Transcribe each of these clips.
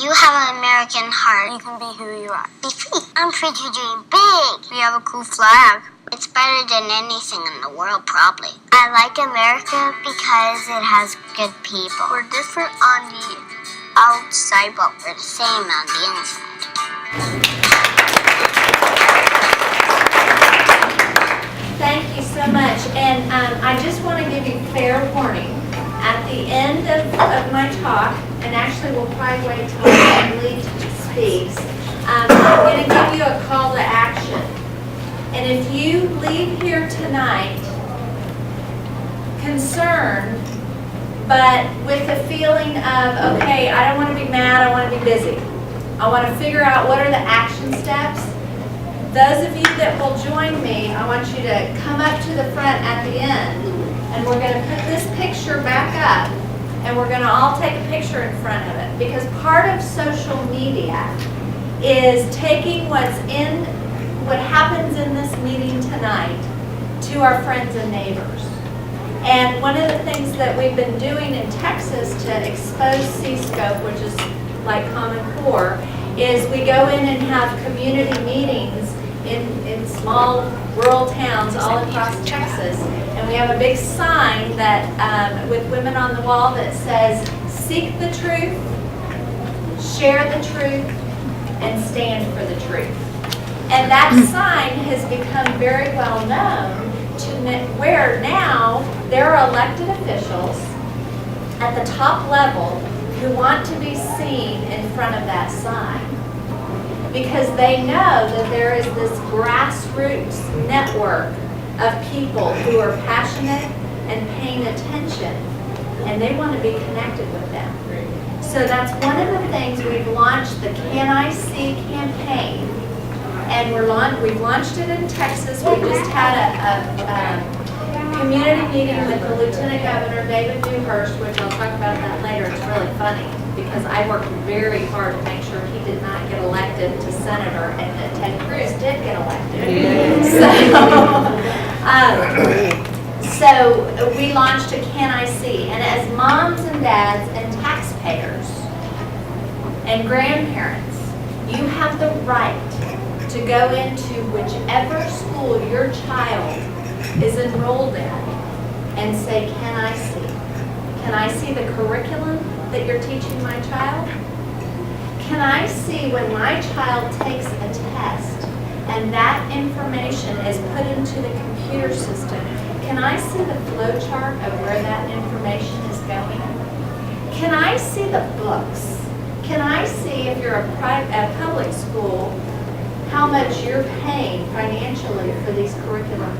You have an American heart. You can be who you are. Be free. I'm free to dream big. We have a cool flag. It's better than anything in the world, probably. I like America because it has good people. We're different on the outside, but we're the same on the inside. Thank you so much. And I just want to give you fair warning. At the end of my talk, and actually we'll probably wait till Lee speaks, I'm going to give you a call to action. And if you leave here tonight concerned, but with a feeling of, okay, I don't want to be mad, I want to be busy. I want to figure out what are the action steps. Those of you that will join me, I want you to come up to the front at the end, and we're going to put this picture back up, and we're going to all take a picture in front of it, because part of social media is taking what happens in this meeting tonight to our friends and neighbors. And one of the things that we've been doing in Texas to expose C-Scope, which is like Common Core, is we go in and have community meetings in small rural towns all across Texas, and we have a big sign that with women on the wall that says, "Seek the truth, share the truth, and stand for the truth." And that sign has become very well known to where now there are elected officials at the top level who want to be seen in front of that sign, because they know that there is this grassroots network of people who are passionate and paying attention, and they want to be connected with them. So that's one of the things we've launched, the Can I See campaign, and we've launched it in Texas. We just had a community meeting with the Lieutenant Governor, David Dewhurst, which I'll talk about that later. It's really funny, because I worked very hard to make sure he did not get elected to senator, and that Ted Cruz did get elected. So we launched a Can I See, and as moms and dads and taxpayers and grandparents, you have the right to go into whichever school your child is enrolled in and say, "Can I see? Can I see the curriculum that you're teaching my child? Can I see when my child takes a test and that information is put into the computer system? Can I see the flow chart of where that information is going? Can I see the books? Can I see, if you're a public school, how much you're paying financially for these curriculum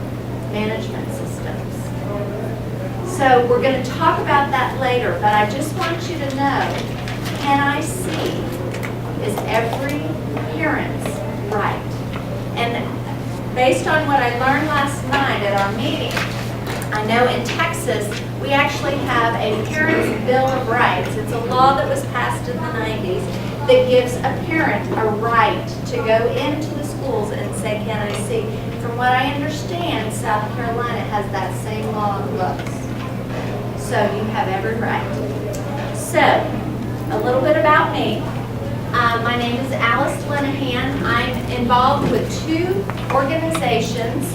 management systems?" So we're going to talk about that later, but I just want you to know, Can I See is every parent's right. And based on what I learned last night at our meeting, I know in Texas we actually have a Parents' Bill of Rights. It's a law that was passed in the 90s that gives a parent a right to go into the schools and say, "Can I see?" From what I understand, South Carolina has that same law on the books. So you have every right. So, a little bit about me. My name is Alice Linahan. I'm involved with two organizations.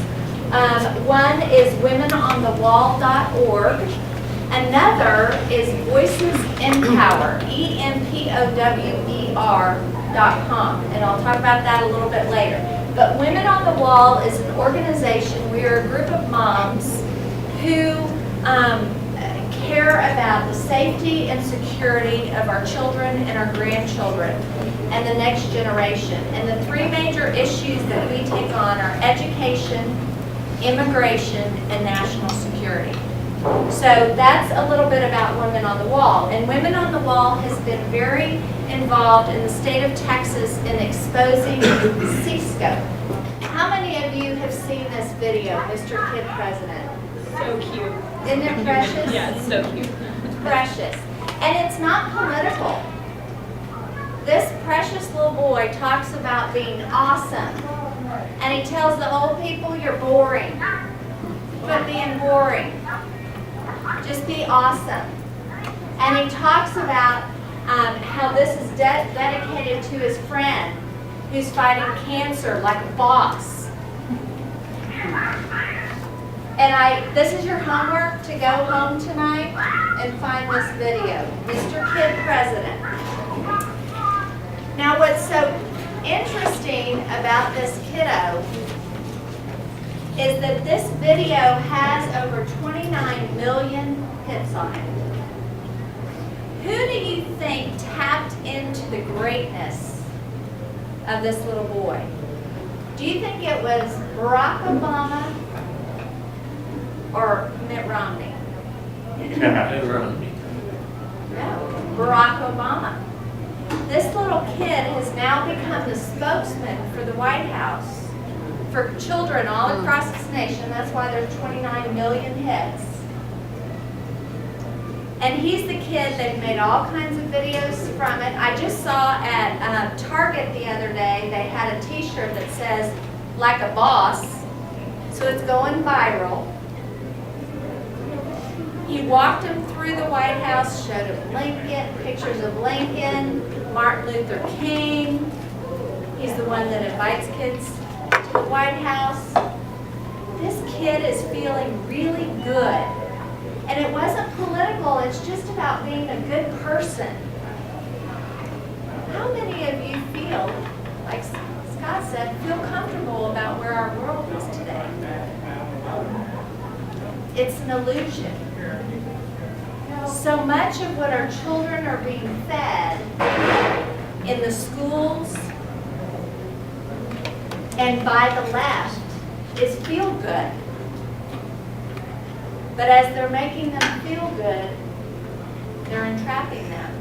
One is womenonthewall.org. Another is Voices Empower, EMPOWER.com, and I'll talk about that a little bit later. But Women on the Wall is an organization. We are a group of moms who care about the safety and security of our children and our grandchildren and the next generation. And the three major issues that we take on are education, immigration, and national security. So that's a little bit about Women on the Wall. And Women on the Wall has been very involved in the state of Texas in exposing C-Scope. How many of you have seen this video, Mr. Kid President? So cute. Isn't it precious? Yeah, it's so cute. Precious. And it's not political. This precious little boy talks about being awesome. And he tells the old people, "You're boring. Quit being boring. Just be awesome." And he talks about how this is dedicated to his friend who's fighting cancer like a boss. And this is your homework to go home tonight and find this video, Mr. Kid President. Now what's so interesting about this kiddo is that this video has over 29 million hits on it. Who do you think tapped into the greatness of this little boy? Do you think it was Barack Obama or Mitt Romney? Mitt Romney. No, Barack Obama. This little kid has now become the spokesman for the White House for children all across this nation. That's why there's 29 million hits. And he's the kid, they've made all kinds of videos from it. I just saw at Target the other day, they had a t-shirt that says, like a boss. So it's going viral. He walked him through the White House, showed him Lincoln, pictures of Lincoln, Martin Luther King. He's the one that invites kids to the White House. This kid is feeling really good. And it wasn't political, it's just about being a good person. How many of you feel, like Scott said, feel comfortable about where our world is today? It's an illusion. So much of what our children are being fed in the schools and by the left is feel good. But as they're making them feel good, they're entrapping them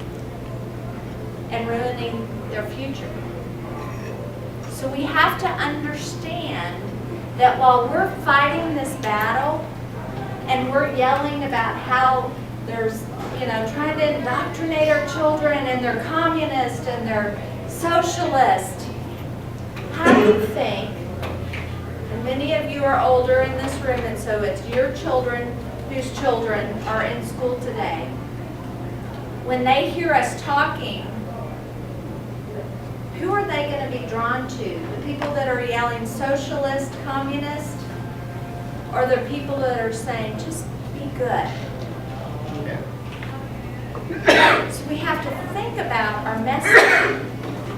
and ruining their future. So we have to understand that while we're fighting this battle and we're yelling about how there's, trying to indoctrinate our children and they're communist and they're socialist, how do you think, and many of you are older in this room, and so it's your children whose children are in school today, when they hear us talking, who are they going to be drawn to? The people that are yelling socialist, communist, or the people that are saying, just be good? So we have to think about our message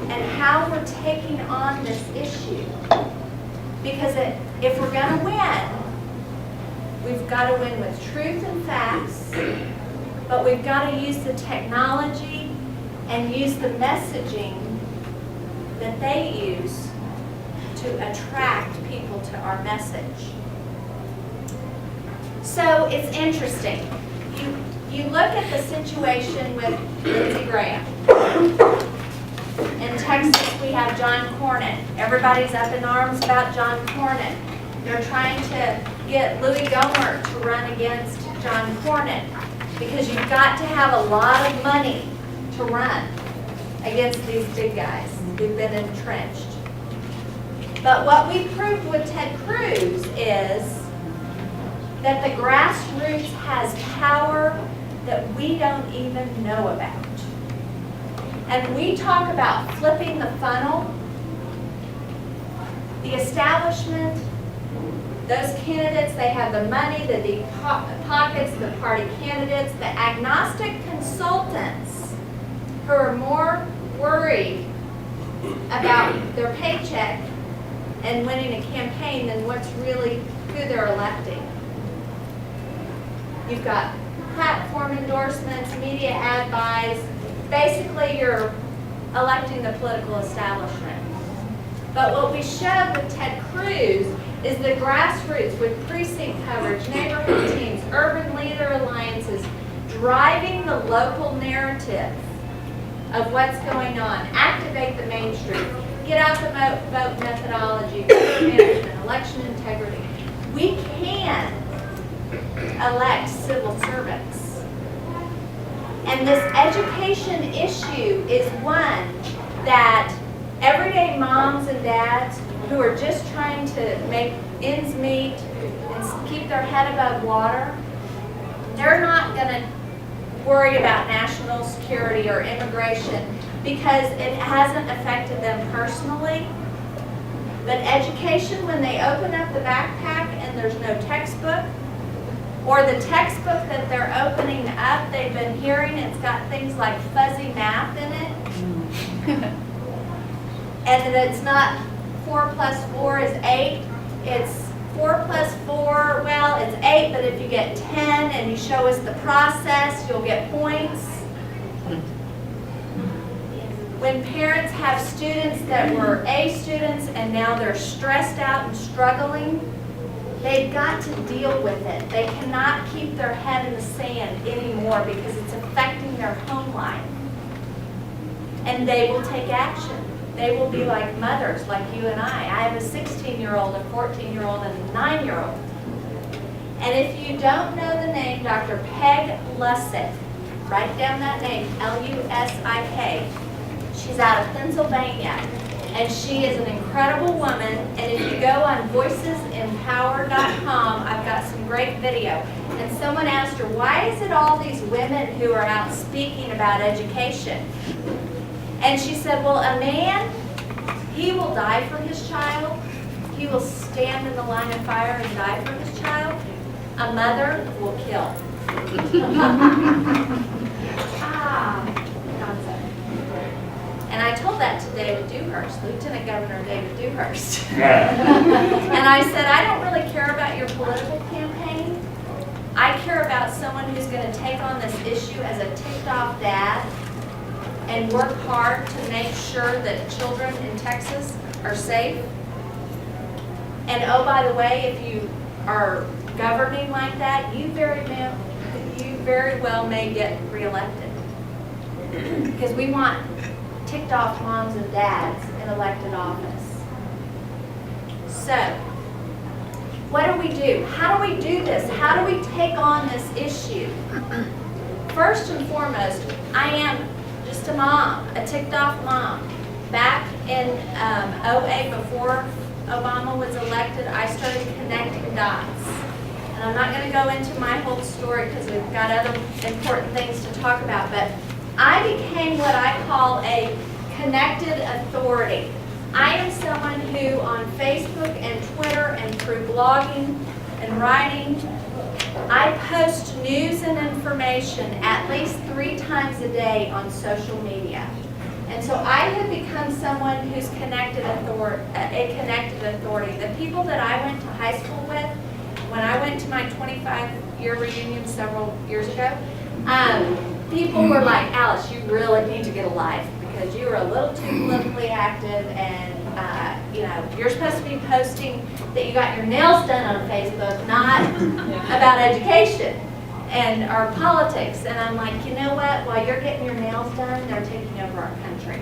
and how we're taking on this issue. Because if we're going to win, we've got to win with truth and facts, but we've got to use the technology and use the messaging that they use to attract people to our message. So it's interesting. You look at the situation with Lindsey Graham. In Texas, we have John Cornyn. Everybody's up in arms about John Cornyn. They're trying to get Louis Gohmert to run against John Cornyn because you've got to have a lot of money to run against these big guys who've been entrenched. But what we proved with Ted Cruz is that the grassroots has power that we don't even know about. And we talk about flipping the funnel. The establishment, those candidates, they have the money, the deep pockets, the party candidates, the agnostic consultants who are more worried about their paycheck and winning a campaign than what's really who they're electing. You've got platform endorsements, media ad buys. Basically, you're electing the political establishment. But what we showed with Ted Cruz is the grassroots with precinct coverage, neighborhood teams, urban leader alliances, driving the local narrative of what's going on. Activate the mainstream. Get out the vote methodology, voter management, election integrity. We can elect civil servants. And this education issue is one that everyday moms and dads who are just trying to make ends meet and keep their head above water, they're not going to worry about national security or immigration because it hasn't affected them personally. But education, when they open up the backpack and there's no textbook, or the textbook that they're opening up, they've been hearing it's got things like fuzzy math in it. And that it's not 4 plus 4 is 8. It's 4 plus 4, well, it's 8, but if you get 10 and you show us the process, you'll get points. When parents have students that were A students and now they're stressed out and struggling, they've got to deal with it. They cannot keep their head in the sand anymore because it's affecting their home life. And they will take action. They will be like mothers, like you and I. I have a 16-year-old, a 14-year-old, and a 9-year-old. And if you don't know the name Dr. Peg Lussick, write down that name, L-U-S-I-K. She's out of Pennsylvania. And she is an incredible woman. And if you go on voicesempower.com, I've got some great video. And someone asked her, why is it all these women who are out speaking about education? And she said, well, a man, he will die for his child. He will stand in the line of fire and die for his child. A mother will kill. And I told that to David Dewhurst, Lieutenant Governor David Dewhurst. And I said, I don't really care about your political campaign. I care about someone who's going to take on this issue as a ticked-off dad and work hard to make sure that children in Texas are safe. And oh, by the way, if you are governing like that, you very well may get reelected. Because we want ticked off moms and dads in elected office. So, what do we do? How do we do this? How do we take on this issue? First and foremost, I am just a mom, a ticked off mom. Back in 2008, before Obama was elected, I started connecting dots. And I'm not going to go into my whole story because we've got other important things to talk about, but I became what I call a connected authority. I am someone who on Facebook and Twitter and through blogging and writing, I post news and information at least 3 times a day on social media. And so I have become someone who's a connected authority. The people that I went to high school with, when I went to my 25-year reunion several years ago, people were like, Alice, you really need to get a life because you are a little too politically active and you're supposed to be posting that you got your nails done on Facebook, not about education and our politics. And I'm like, you know what? While you're getting your nails done, they're taking over our country.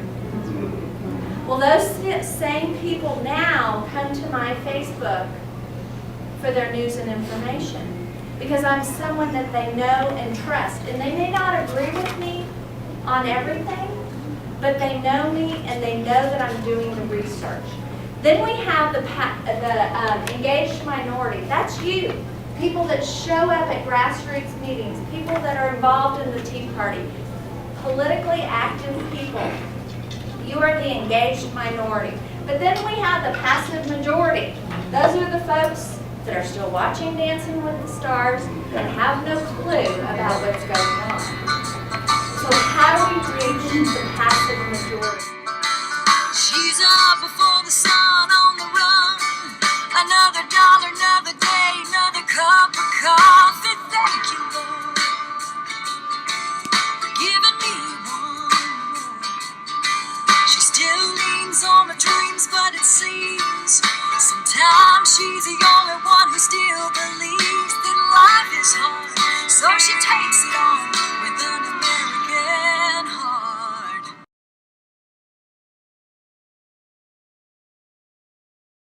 Well, those same people now come to my Facebook for their news and information because I'm someone that they know and trust. And they may not agree with me on everything, but they know me and they know that I'm doing the research. Then we have the engaged minority. That's you. People that show up at grassroots meetings, people that are involved in the Tea Party, politically active people. You are the engaged minority. But then we have the passive majority. Those are the folks that are still watching Dancing with the Stars and have no clue about what's going on. So how do we reach the passive majority? She's up before the sun on the run. Another dollar, another day, another cup of coffee. Thank you, Lord, for giving me one. She still leans on her dreams, but it seems sometimes she's the only one who still believes that life is hard. So she takes it on.